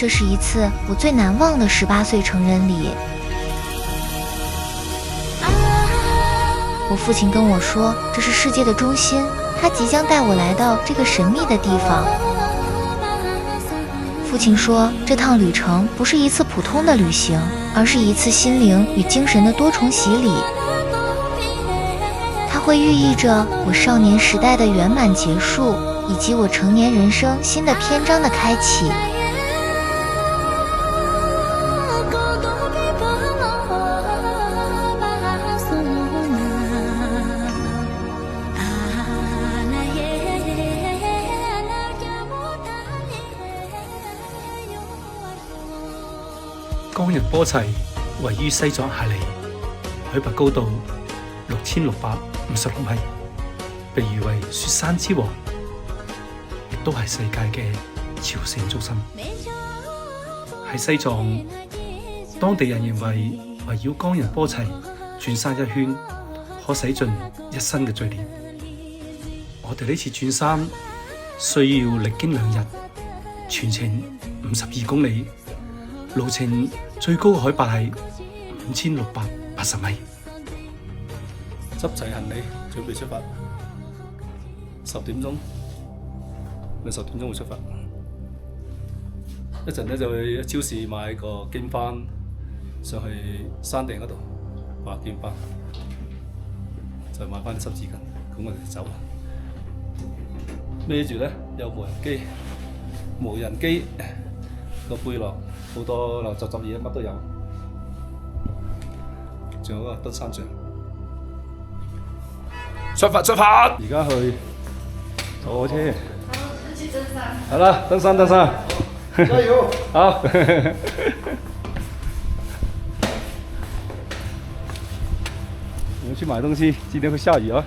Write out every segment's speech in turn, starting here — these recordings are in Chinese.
这是一次我最难忘的18岁成人礼。我父亲跟我说，这是世界的中心，他即将带我来到这个神秘的地方。父亲说，这趟旅程不是一次普通的旅行，而是一次心灵与精神的多重洗礼。它会寓意着我少年时代的圆满结束，以及我成年人生新的篇章的开启。冈仁波齐位於西藏下里，海拔高度6656米，被譽為雪山之王，亦都係世界嘅朝聖中心。喺西藏，當地人認為圍繞冈仁波齊轉山一圈，可洗盡一生嘅罪孽。我哋呢次轉山需要歷經2日，全程52公里。路程最高海拔係5680米。執齊行李，準備出發。10點鐘，你10點鐘會出發。一陣咧就去超市買個經幡上去山頂嗰度畫經幡，就買翻啲濕紙巾，咁我哋就走啦。孭住咧有無人機個背囊。好多垃圾嘢，乜都有，仲有個登山杖。出發！而家去坐車。去登山。好啦，登山。加油！好。我們去買東西，今天會下雨啊。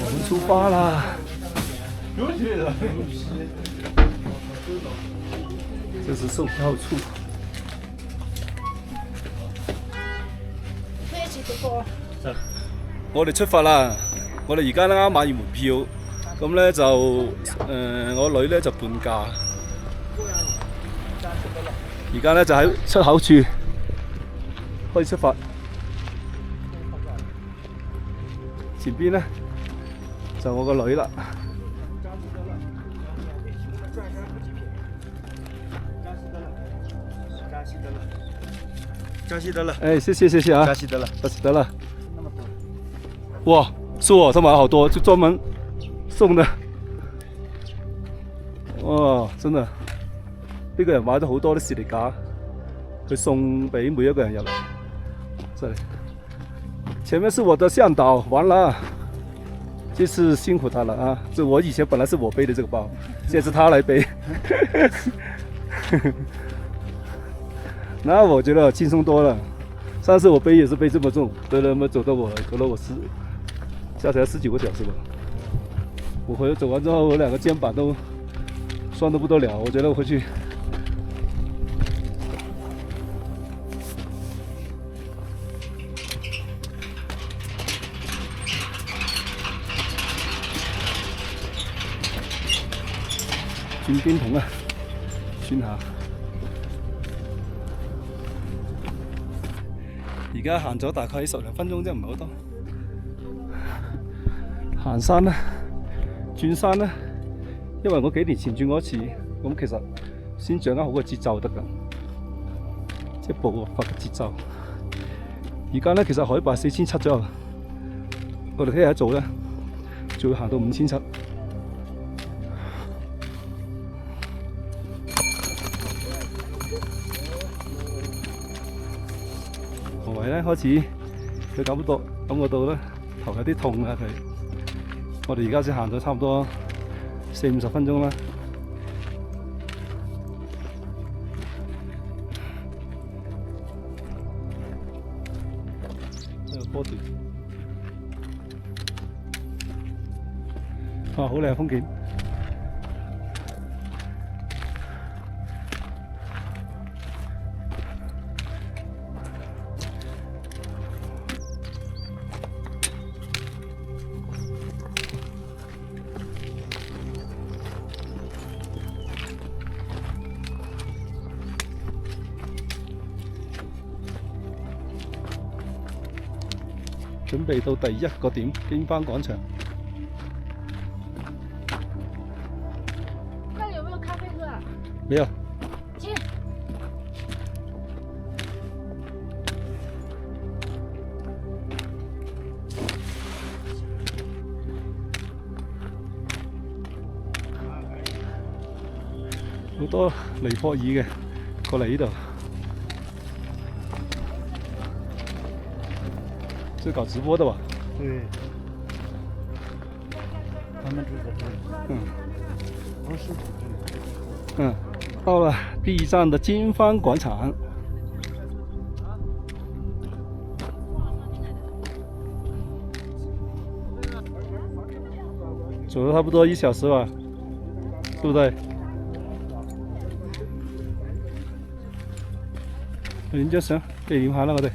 我們出發啦！這是售票處。我哋出發啦！我哋而家啱啱買完門票，咁咧就我女咧就半價。而家咧就喺出口處可以出發。前邊咧就我個女啦。加西德勒，哎，謝謝啊！加西德勒，哇，是我他買好多，就專門送的。哇，真的，呢個人買咗好多啲士力架，佢送俾每一個人入嚟。這裡，前面是我的向導，完了，這次辛苦他了啊！這我以前本來是我背的這個包，現在是他來背。那我覺得輕鬆多了。上次我背也是背這麼重，走了我加起來19個小時吧。我回來走完之後，我兩個肩膀都酸得不得了。我覺得我回去轉邊筒啊，轉下。而家行咗大概10零分鐘啫，唔係好多。行山啦，轉山啦，因為我幾年前轉過一次，咁其實先掌握好個節奏得㗎，即係步伐嘅節奏。而家咧其實海拔4700左右，我哋聽日一早咧就會行到5700。何謂咧開始佢感覺到咧頭有啲痛啊佢。我哋而家先行咗差唔多40-50分鐘啦。呢個坡段，好靚風景。準備到第一個點經幡廣場。那裡有沒有咖啡喝啊？沒有。進。好多尼泊爾嘅過嚟呢度，是搞直播的吧？对，他们住在这里，嗯不是住这里。嗯，到了第一站的經幡廣場。走了差不多1小時吧，對不對？影張相紀念下啦，我哋。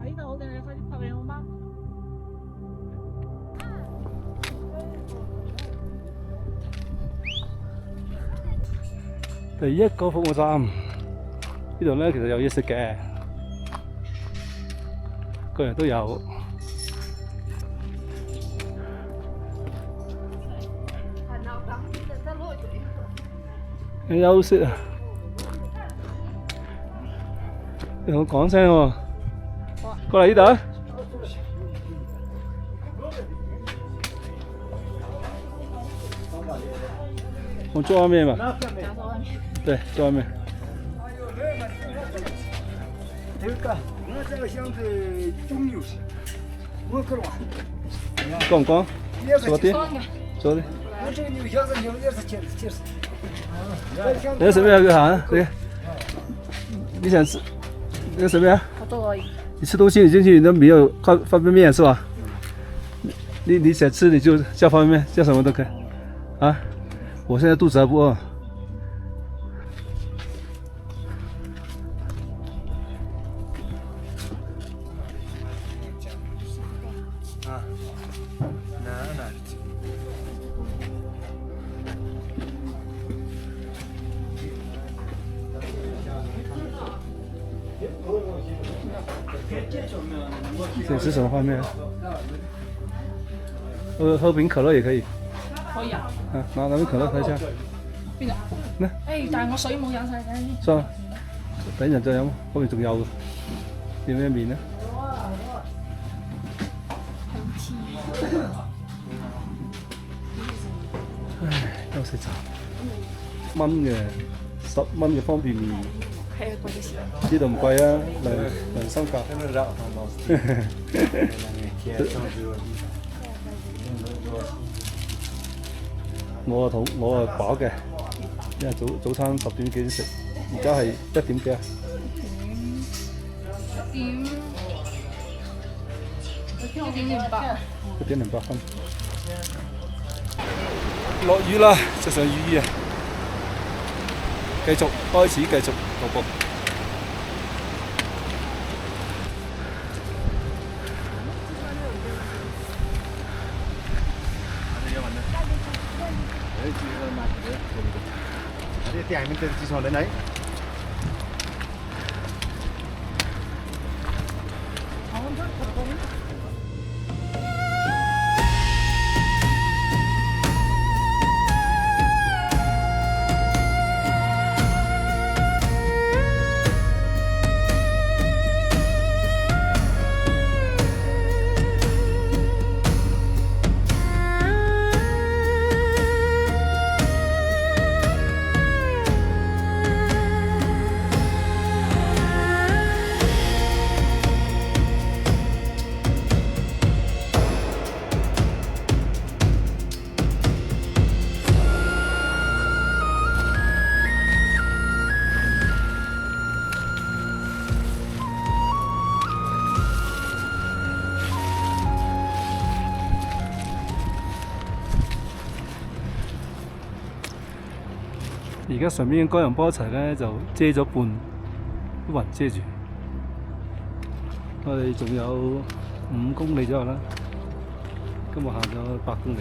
喺度，我哋快啲拍你好嗎？第一個服務站，呢度咧其實有嘢食嘅，個人都有。你休息啊！你同我講聲喎，過嚟呢度啊。我坐外面吧。对，坐外面。逛逛，坐的，坐的。你要什么呀？哥涵，你想吃？那个什么呀？好多而已。你吃东西你进去你都没有方便面是吧？你想吃你就叫方便面，叫什么都可以。啊，我现在肚子还不饿。想吃什么方面？喝瓶可樂也可以。可以啊。拿瓶可樂睇下。邊度？咩？但係我水冇飲晒嘅。算啦，等陣再飲，嗰邊仲有嘅。要咩麵呢？唉，休息站，1蚊嘅，10蚊嘅方便麵。係啊，貴啲時。呢度唔貴啊，良心價。我係飽嘅，因為早餐10點幾食，而家係1點幾啊？1點08分。落雨啦，着上雨衣啊！繼續徒步。店里面几场人来？而家上面嘅乾洋波齊咧就遮咗半，啲雲遮住。我哋仲有5公里左右啦，今日行咗8公里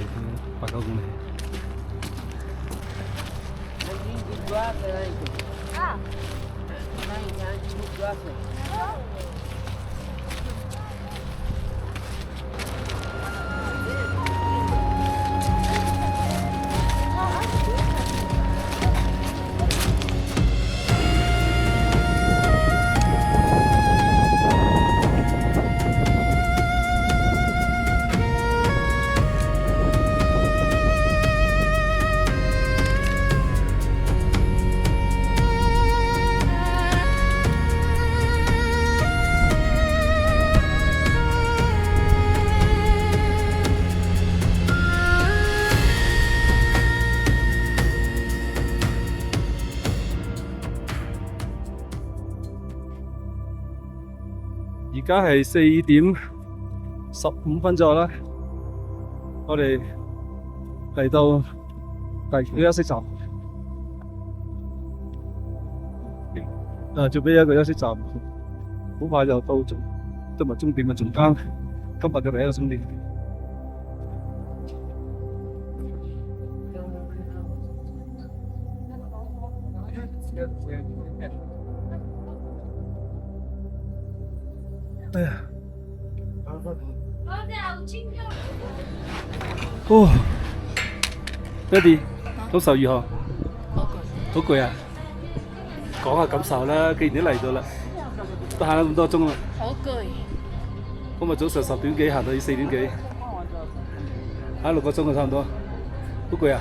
，8、9公里。而家係4點15分左右啦，我哋嚟到第二個休息站，準備一個休息站，好快就到今日終點嘅總監，今日嘅第一個終點。哎呀！哦，爹哋，感受如何？好攰啊！講下感受啦，既然都嚟到啦，都行咗咁多鐘啦。好攰。今日早上10點幾行到4點幾，行6個鐘啊，差唔多。好攰啊！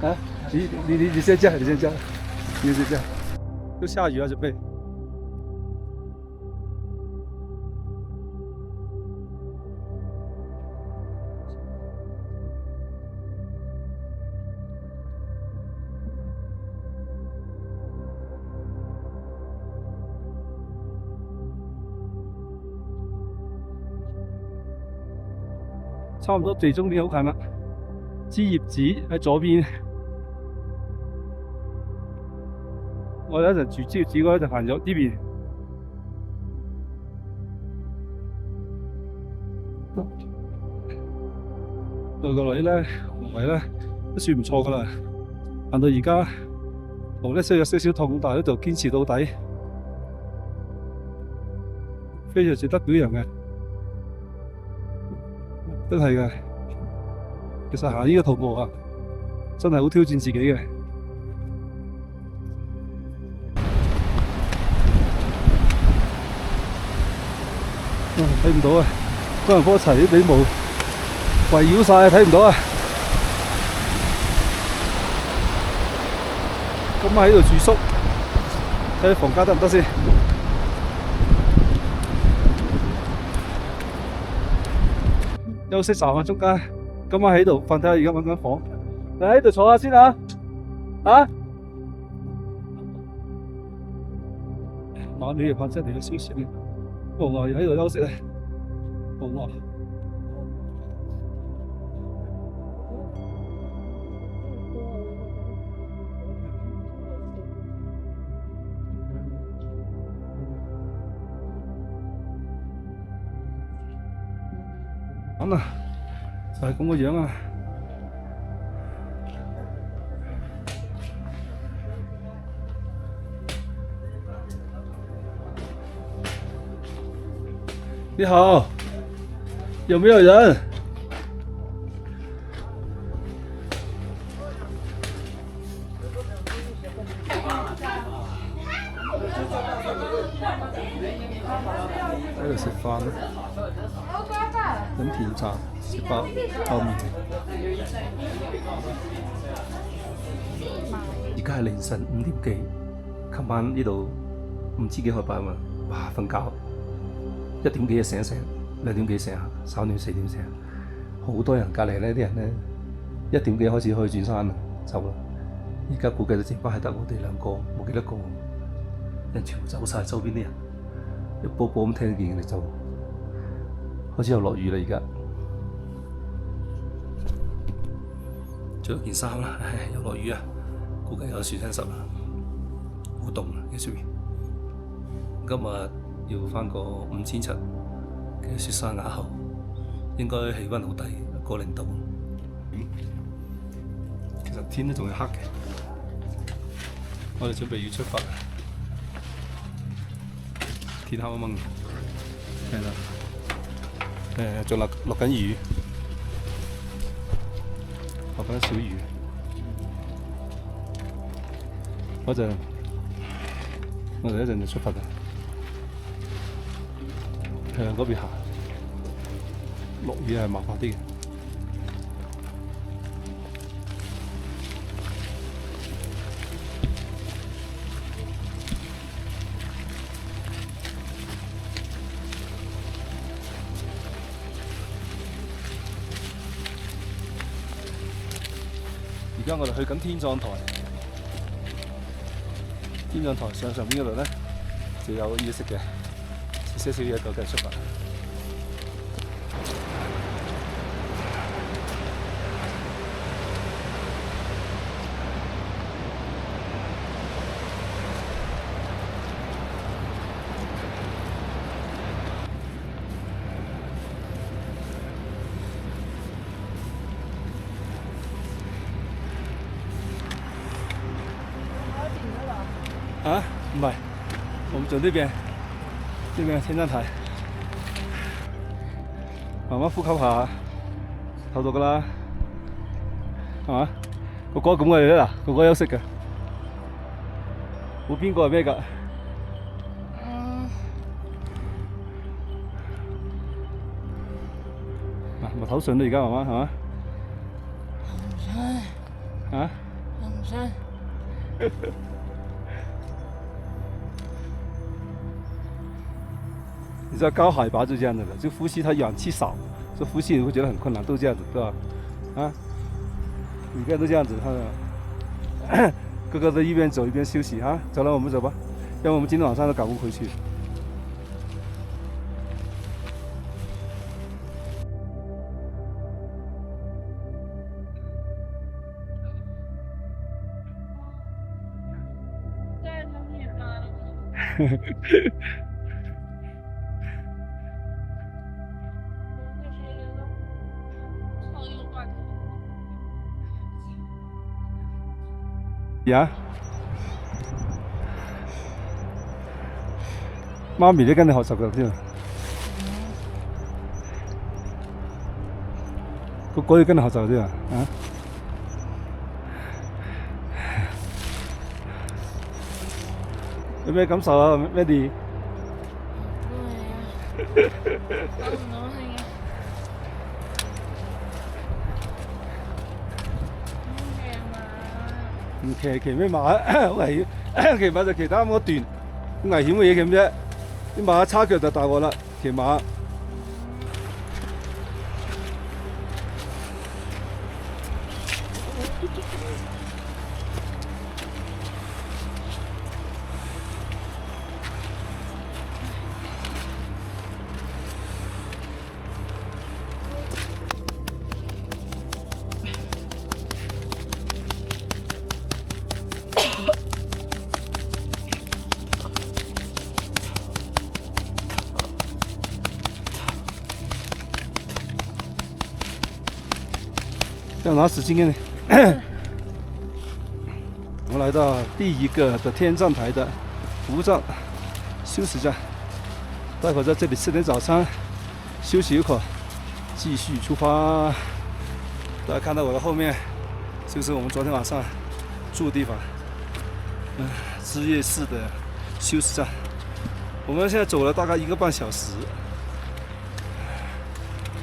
啊？你先駕，你先駕，你先駕。都下雨啊，準備。差唔多最終點好近啦，枝葉子喺左邊。我有一陣住枝葉子嗰一陣行咗呢邊。到個女咧，行為咧都算唔錯噶啦。行到而家頭咧雖有少少痛，但係都就堅持到底，非常值得表揚嘅。真係嘅，其實行呢個徒步啊，真係好挑戰自己嘅。睇唔到啊，乾洋波齊啲俾霧圍繞晒，睇唔到啊。咁喺度住宿，睇下房間得唔得先。休息站啊，中間今晚喺度瞓，睇下而家揾間房。你喺度坐下先啊！啊！晚你又瞓真係要休息嘅，好餓又喺度休息啊，好餓。咁啊，就係咁個樣啊！你好，有沒有人？喺度食飯。飲甜茶，食包泡麵。而家係凌晨5點幾，琴晚呢度唔知幾害怕嘛，哇瞓覺，1點幾就醒，2點幾醒，3點4點醒，好多人隔離呢啲人呢，1點幾開始可以轉山走啦。而家估計就剩翻係得我哋2個，冇幾多個，人全部走晒，周邊啲人一波波咁聽得見人哋走。開始又落雨啦，而家着件衫啦，唉，又落雨啊，估計有樹青濕啊，好凍啊嘅出面。今日要翻個5700嘅雪山埡後，應該氣温好低，過0度。其實天都仲係黑嘅，我哋準備要出發，天黑掹掹，係啦，仲落緊雨。落緊小雨，我哋一陣就出發啦，向嗰邊行。落雨係麻煩啲嘅。而家我哋去緊天葬台，天葬台上邊嗰度咧就有嘢食嘅，食些少嘢就繼續出發。啊，唔係，我們走這邊天葬台，慢慢呼吸下，透到㗎啦，係嘛？個個咁嘅啦，個個休息嘅，冇邊個係咩㗎？咪唞順啦，而家慢慢係嘛？啊？唔使。你知道高海拔就这样子的，就呼吸它氧气少，所以呼吸你会觉得很困难，都这样子，对吧？啊，你看都这样子，他个个都一边走一边休息啊。走了，我们走吧，要不我们今天晚上都赶不回去。呀，媽咪都跟你學習㗎添，個個要跟你學習添啊！有咩感受啊，Mandy？唔騎咩馬好危險，騎馬就騎啱嗰段危險嘅嘢咁啫。啲馬叉腳就大鑊啦，騎馬。要拿纸巾给你。我们来到第一个的天葬台的服务站休息站，待会在这里吃点早餐，休息一会儿，继续出发。大家看到我的后面，就是我们昨天晚上住的地方，枝叶寺的休息站。我们现在走了大概1个半小时，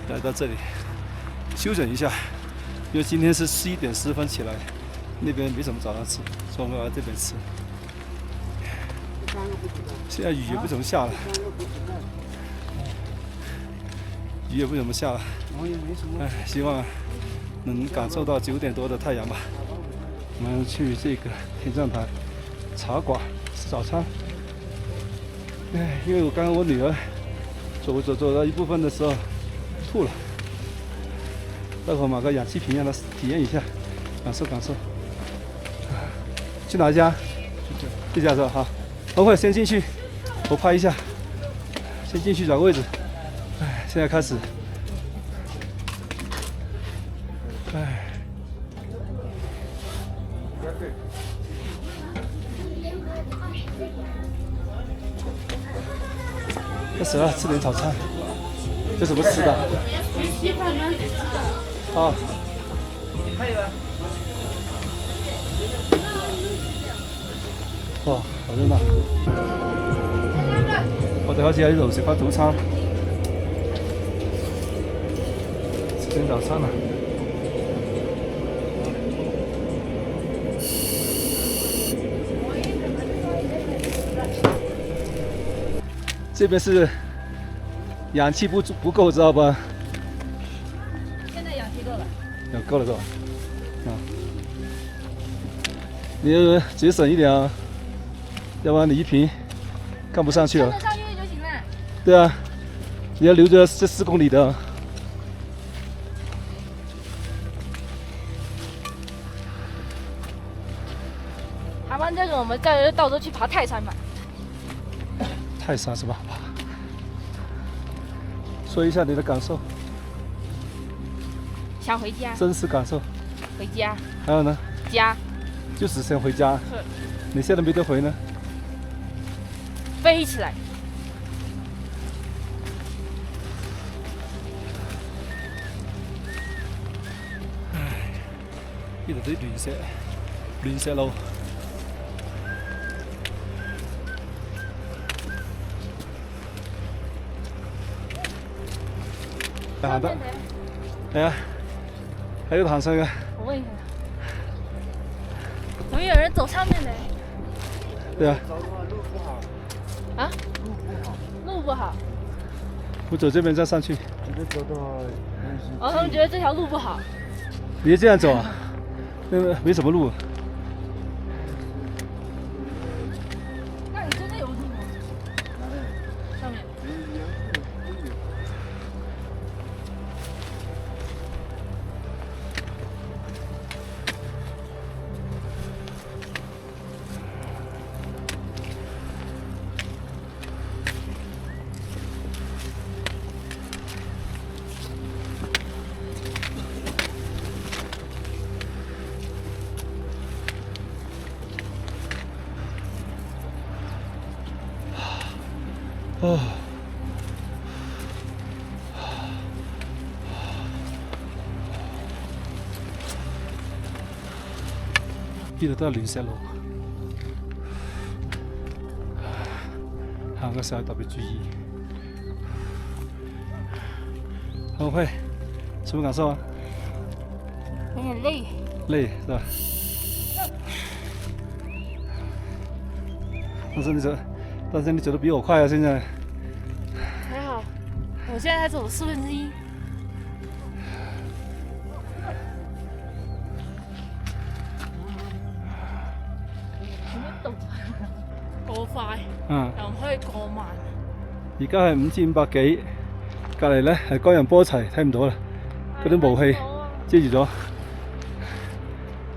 来到这里休整一下。因为今天是11点10分起来，那边没什么早餐吃，所以我们要来这边吃。现在雨也不怎么下了，雨也不怎么下了。希望能感受到9点多的太阳吧。我们去这个天葬台茶馆吃早餐。因为刚刚我女儿走到一部分的时候吐了。待会儿买个氧气瓶让他体验一下，感受感受。去哪一家？这家是吧？好，等会先进去，我拍一下。先进去找个位置。哎，现在开始。哎。开始了，吃点早餐。有什么吃的？稀饭吗？啊。哇，好热闹！我哋開始喺度食翻早餐，食點早餐啊！这边是氧气不够，知道吧？现在氧气够了。够了是吧？啊，你要节省一点啊，要不然你一瓶看不上去了。跟着上去就行了。对啊，你要留着这4公里的。爬完这个，我们再到时候去爬泰山吧。泰山是吧？说一下你的感受，想回家。真实感受。回家。还有呢？家。就只想回家。是。你现在没得回呢？飞起来。唉，呢度啲亂石路。行得，係啊，喺度行上嘅。我問一下，怎麼有人走上面呢？對啊。啊？路不好。我走這邊再上去。哦，他們覺得這條路不好。你這樣走啊？那沒什麼路。那你真的有路嗎？上面。哦，呢度都係亂石路，行嘅時候特別注意。好，喂，什麼感受啊？有點累。累是吧？但是你走得比我快啊！现在還好，我現在才走1/4。過快，又唔可以過慢。而家係5500幾，隔離咧係工人波齊，睇唔到啦，嗰啲霧氣遮住咗。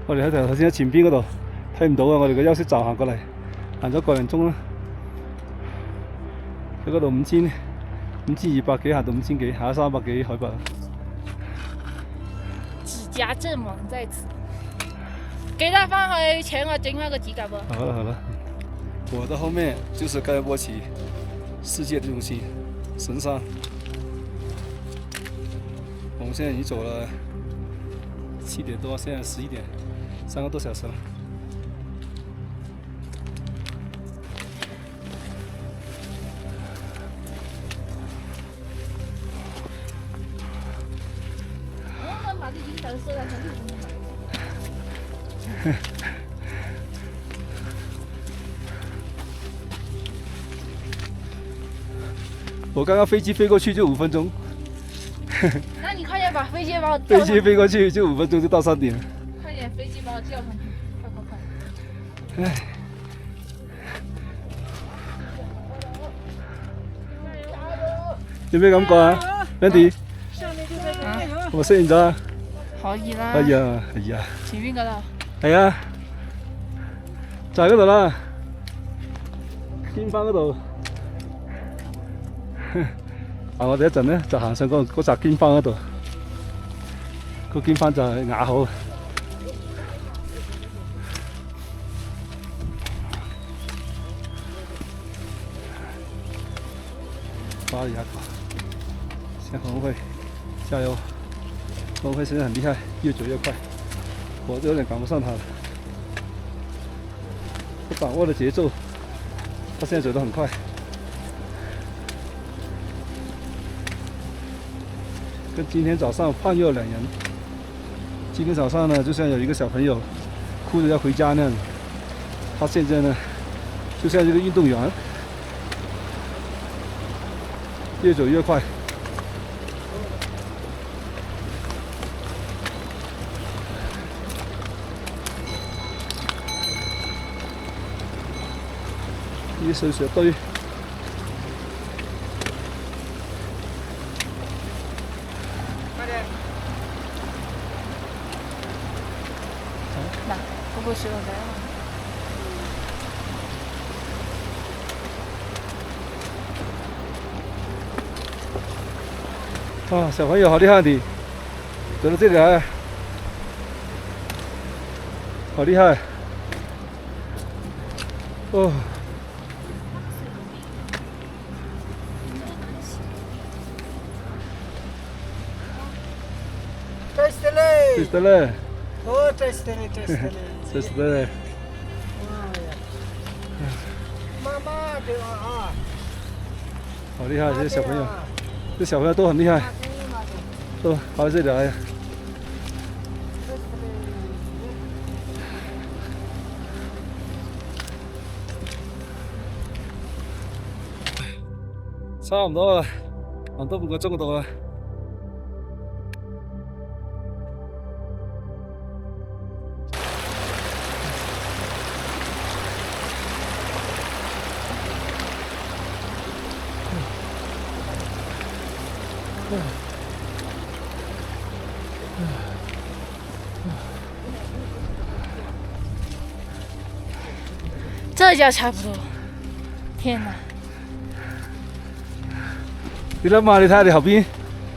我哋頭先喺前邊嗰度睇唔到啊！我哋個休息站行過嚟，行咗個零鐘啦。喺嗰度5200幾，行到5000幾，下300幾海拔。指甲陣亡在此，給他放回錢，我整翻個指甲吧。好了好了，我的後面就是蓋波奇世界的中心神山。我們現在已經走了7點多，現在11點，3個多小時了。把這影響收在成我剛剛飛機飛過去就5分鐘。那你快點把飛機把我飛機飛過去就5分鐘就到山頂了。快點飛機把我叫上去，快！唉。有咩感覺啊 ，Andy？啊，我適應咗啊？可以啦。哎呀，哎呀，前邊嗰度。係啊，就係嗰度啦，堅翻嗰度。啊，我哋一陣咧就行上嗰扎堅翻嗰度，個堅翻就係雅好。巴里雅口，向红会加油！红会现在很厉害，越走越快，我都有点赶不上他了。他掌握了节奏，他现在走得很快。跟今天早上判若两人。今天早上呢，就像有一个小朋友哭着要回家那样，他现在呢，就像这个运动员。越走越快，一水雪堆，嗱，嗰個雪龍仔啊嘛。啊，小朋友好厉害的，走到这里来，好厉害！哦，这是嘞，这是嘞，哦，这是嘞，这是嘞，这是嘞，妈妈对吧啊？好厉害！这些小朋友，这小朋友都很厉害，都跑到这里来。差唔多啦，行多半個鐘就到啦。这就差不多。天哪！你諗下，你睇下你後邊，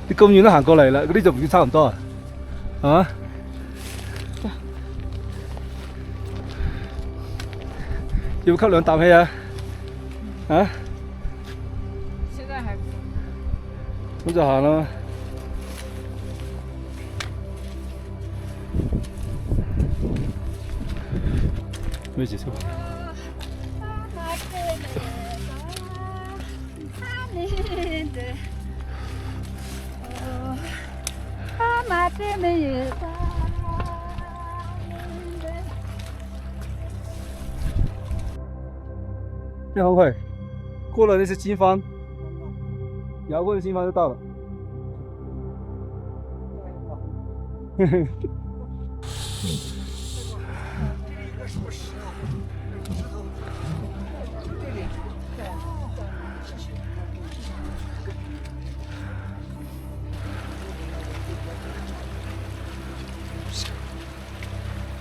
你咁遠都行過嚟啦，嗰啲就唔知差唔多啊，係嘛？要唔要吸兩啖氣啊？啊？現在還咁就行啦。沒結束。变很快，过了那些金方，摇过的金方就到了。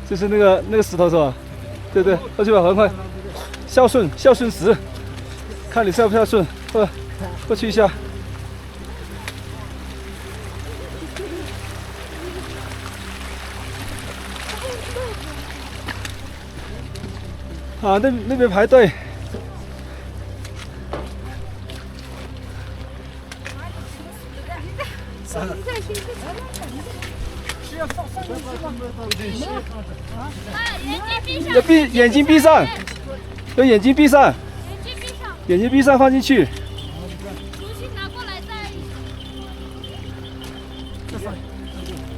就是那个石头是吧？对对，过去吧，很快。孝顺石，看你孝不孝顺，过去一下。啊，那边排队。要闭眼睛闭上，要眼睛闭上，眼睛闭上放进去。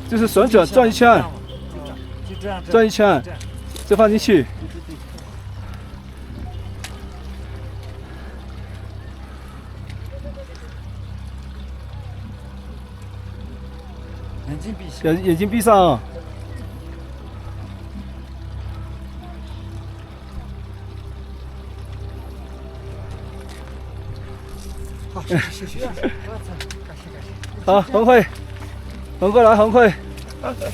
就是旋转转一圈，转一圈，再放进去。眼睛闭上啊！好，好，横回，横过来，横回。这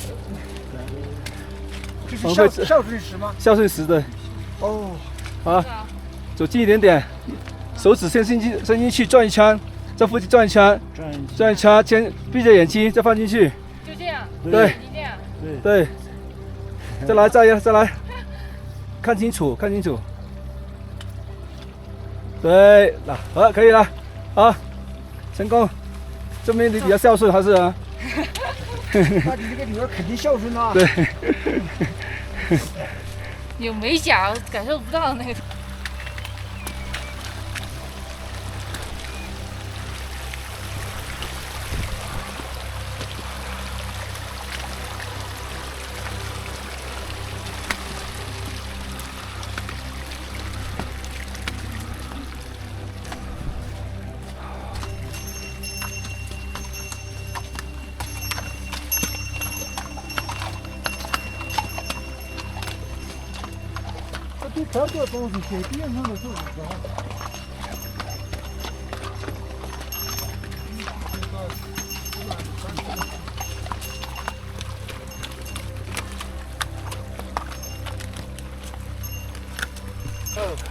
是我会孝顺石吗？孝顺石的。哦，好，走近一点点，手指先伸进去转一圈，在附近转一圈，转一圈，先闭着眼睛再放进去。就这样，对你这样，对，再来，看清楚。对，好，可以了，好，成功，证明你比较孝顺还是啊？那你这个女儿肯定孝顺啊。对。有没讲感受不到那个。对这个东西写变成了是什么？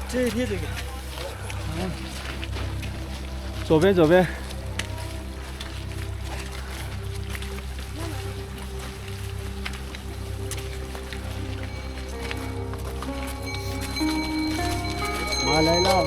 这一贴这个，左边。马来了。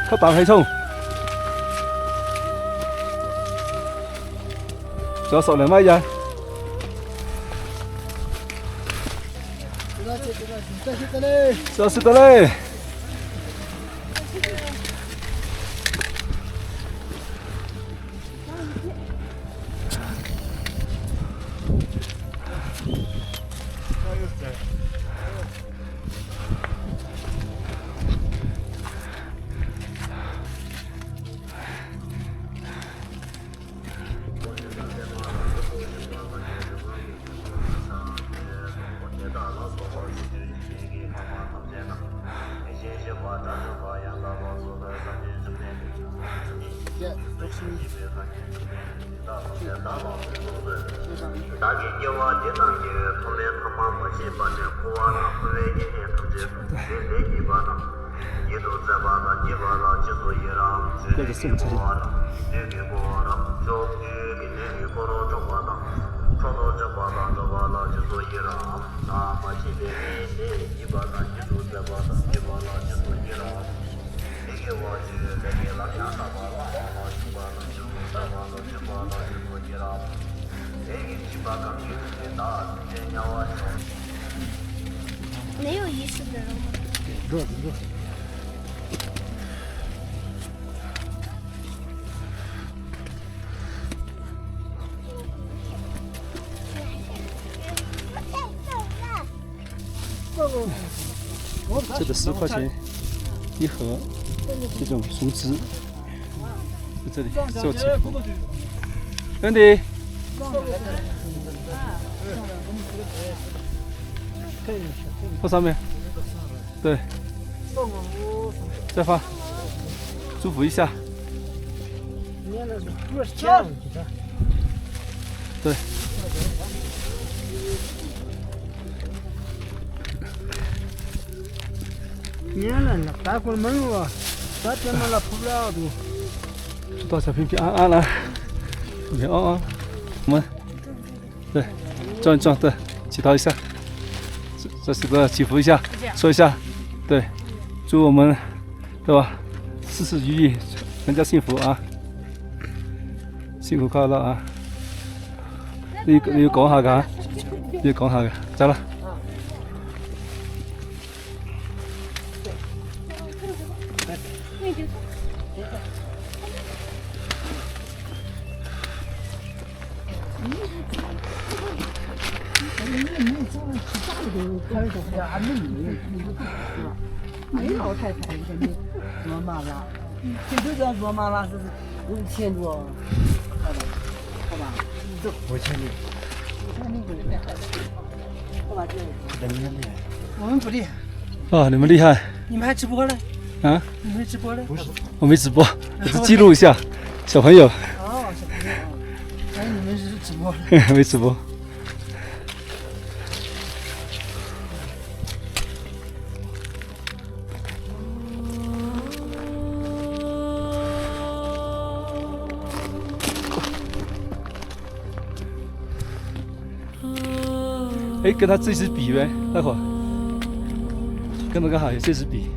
吸啖氣衝，仲有10零米啫。這是得嘞。这个是不是？没有仪式的人吗？热。这个10块钱一盒。这种树枝，在这里做起伏。兄弟，放上面，对，再放，祝福一下，对。年了，大过门了，大点了了，跑不了都。祝大家平平安安啦，平平安安。我们对转一转，对，祈祷一下，这是个祈福一下，说一下，对，祝我们对吧，事事如意，全家幸福啊，幸福快乐啊！你要講下㗎，你要講下嘅，走啦。没老太太，做麻辣，听说这样做麻辣是5千多，好吧，走，5千多，好吧，这人厉害，我们不厉害。啊，你们厉害你们还直播呢？啊！你们直播呢？我没直播，我是记录一下小朋友，哦，小朋友啊，哎，你们是直播呢？没直播。哎，跟他这支比呗，待会儿跟他刚好有这支比。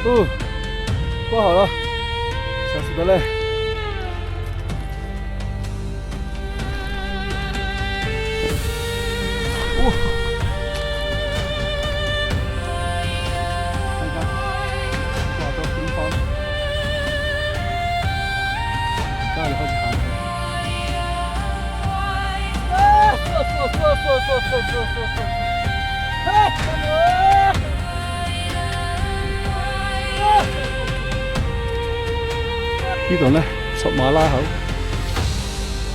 哦，挂好了，小死的嘞。哇！看看，挂到平方，大了好几行。坐，哎，呢度咧索馬拉口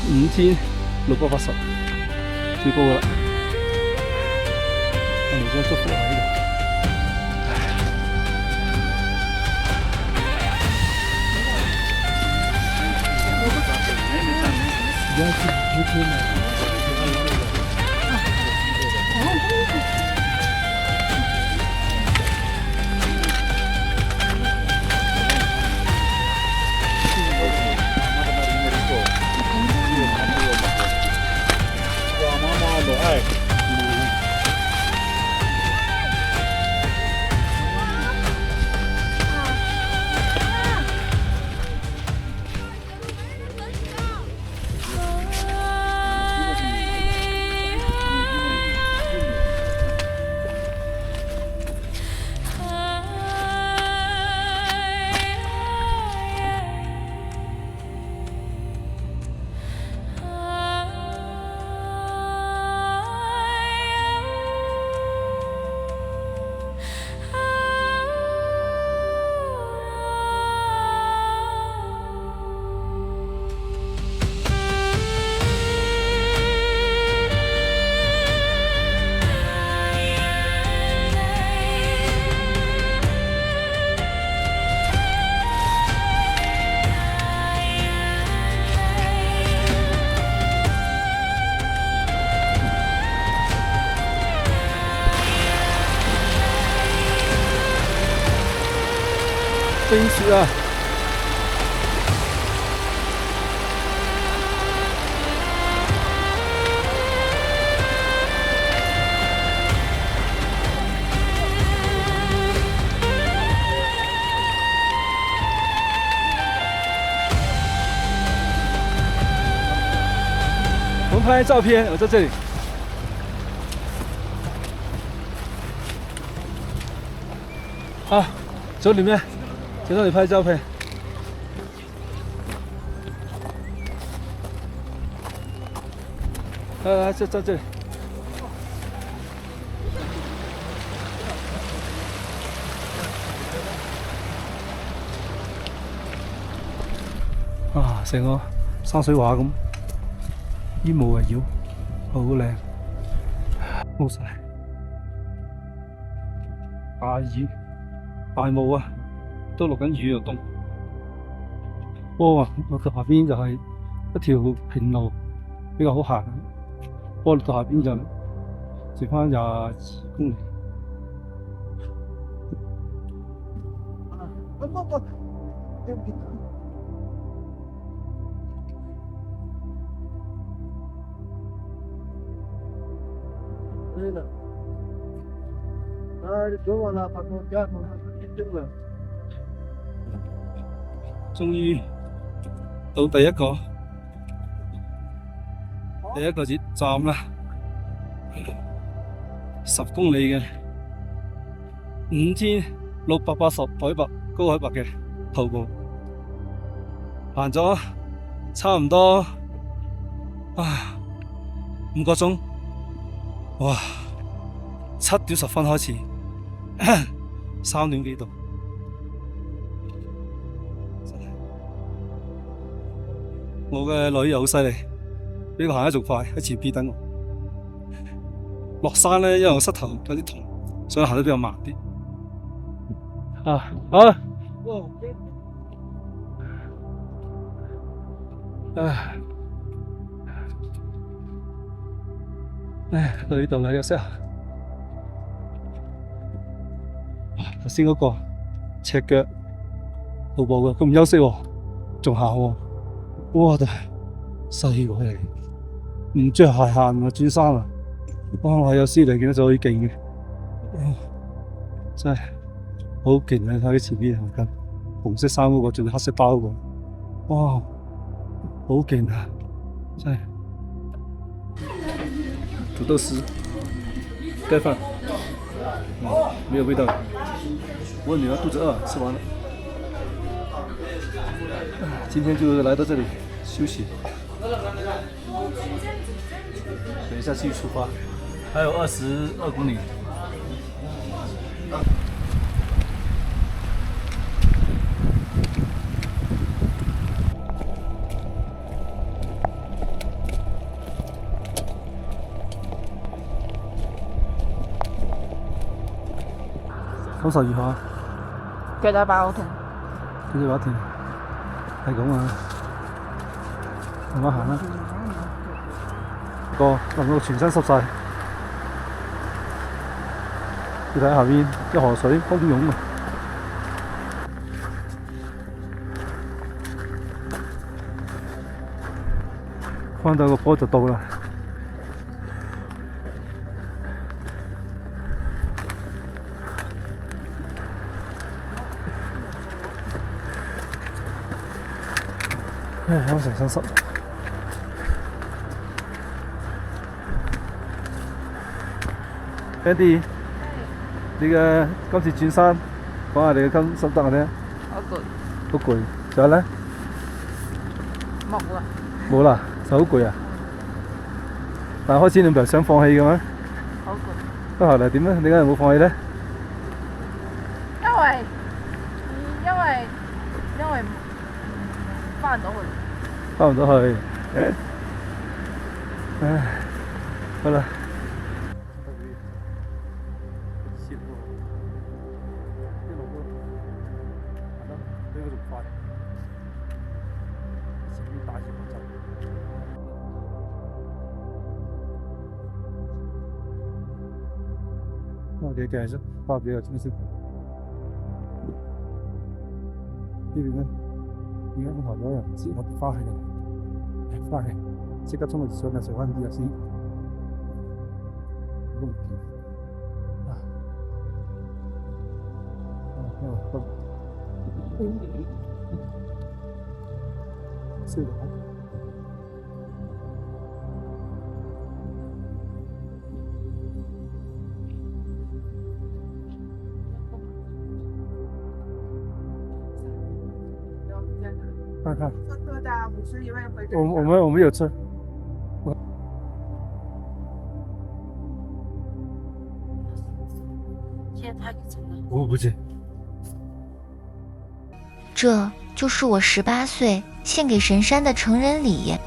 5680，最高噶啦，我哋將祝福喺呢度。而家係幾天啊？冰雪啊！我们拍照片，我在这里。好，走里面，在那里拍照片。来，在这里。啊，成個山水畫咁，煙霧圍繞，好靚，冇晒大雨大霧啊，都落緊雨又凍。哇！落到下邊就係一條平路，比較好行。不過落到下邊就剩翻22公里。对的。给我了，把我家从这个。終於到第一個熱站啦，10公里嘅5680海拔高海拔嘅徒步，行咗差唔多5個鐘，哇！7點10分開始，3點幾度。我嘅女又好犀利，比我行得仲快，喺前邊等我。落山咧，因為我膝頭有啲痛，所以行得比較慢啲。好啦，到呢度啦，休息下。頭先嗰個赤腳徒步嘅，佢唔休息喎，仲行喎。哇！真係犀利嚟，唔着鞋行啊，轉山啊！哇！我有師嚟見到就好勁嘅，真係好勁啊！睇前邊行緊，紅色衫嗰個，仲有黑色包嗰個，哇！好勁啊！真係。土豆絲盖饭，没有味道。我女儿肚子饿，吃完了。今天就来到这里休息，等一下继续出发，还有22公里。感受如何啊？腳底板好痛。腳底板痛，係咁啊！慢慢行啦。淋到全身濕晒，你睇下邊啲河水洶湧啊！翻到個坡就到啦。我成身濕。Andy， 你嘅今次轉山，講下你嘅心得我聽。好攰。好攰，仲有咧？冇啦。冇啦，就好攰啊！但係開始你唔係想放棄嘅咩？好攰。咁後嚟點咧？點解冇放棄咧？因為翻唔到去。翻唔到去，唉，好啦。我哋繼續發表真係。弟弟们，你看好多呀，自我發係發係，即刻衝落上嘅水灣啲啊先。是的。看看，我们有吃。现在他给怎么了？我不去。这就是我18岁献给神山的成人礼。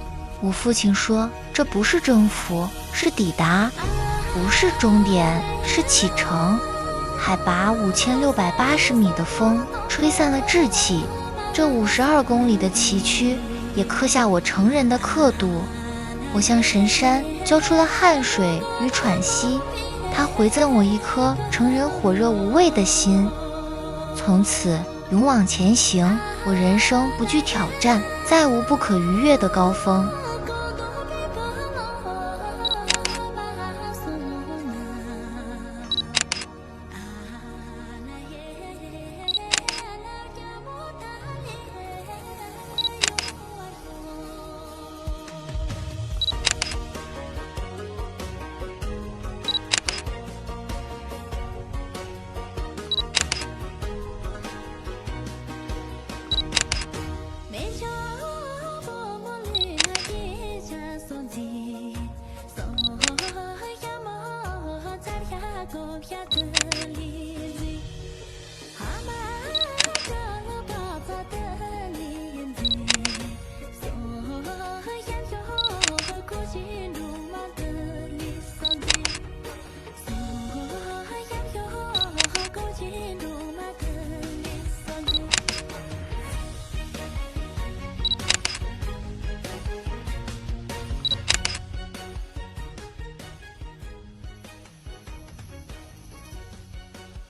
我父亲说，这不是征服，是抵达，不是终点，是启程。海拔5680米的风吹散了稚气，这52公里的崎岖也刻下我成人的刻度。我向神山交出了汗水与喘息，他回赠我一颗成人火热无畏的心。从此勇往前行，我人生不惧挑战，再无不可逾越的高峰。